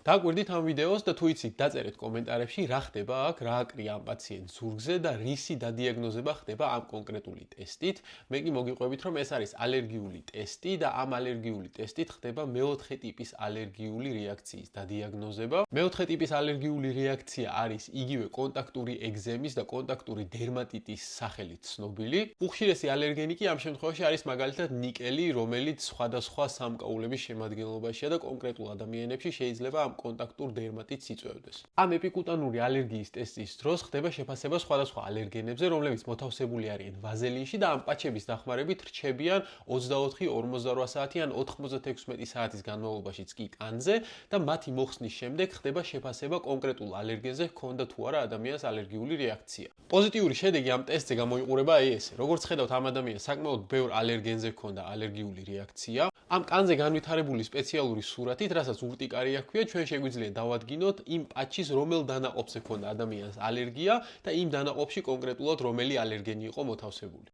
დაგვირდით ამ ვიდეოს და თუ იცით, დაწერეთ კომენტარებში, რა ხდება აქ, რა აკრია ამ პაციენტს ზურგზე და რისი დადიაგნოზება ხდება ამ კონკრეტული ტესტით. მე კი მოგიყვებით, რომ ეს არის ალერგიული ტესტი და ამ ალერგიული ტესტით ხდება მეოთხე ტიპის ალერგიული რეაქციის დადიაგნოზება. მეოთხე ტიპის ალერგიული რეაქცია არის იგივე კონტაქტური ეგზემის და კონტაქტური დერმატიტის სახელით ცნობილი. უხშირესი ალერგენი კი ამ შემთხვევაში არის მაგალითად ნიკელი, რომელიც სხვადასხვა სამკაულების შემადგენლობაშია და კონკრეტულ ადამიანებში შეიძლება ამ კონტაქტურ დერმატიტს იწვევდეს. ამ ეპიკუტანური ალერგიის ტესტის დროს ხდება შეფასება სხვადასხვა ალერგენებზე, რომლებიც მოთავსებული არიან ვაზელინში და ამ პაჩების დახმარებით რჩებიან 24-48 საათი ან 96 საათის განმავლობაშიც კი კანზე და მათი მოხსნის შემდეგ ხდება შეფასება კონკრეტულ ალერგენზე ჰქონდა თუ არა ადამიანს ალერგიული რეაქცია. პოზიტიური შედეგი ამ ტესტზე გამოიყურება ესე. როგორც ხედავთ, ამ ადამიანს საკმაოდ ბევრ ალერგენზე ჰქონდა ალერგიული რეაქცია. ამ კანზე განვითარებული სპეციალური სურათით, რასაც ურტიკარია ჰქვია, ჩვენ შეგვიძლია დავადგინოთ იმ პაჩის რომელ დანაყოფზე ჰქონდა ადამიანს ალერგია და იმ დანაყოფში კონკრეტულად რომელი ალერგენი იყო მოთავსებული.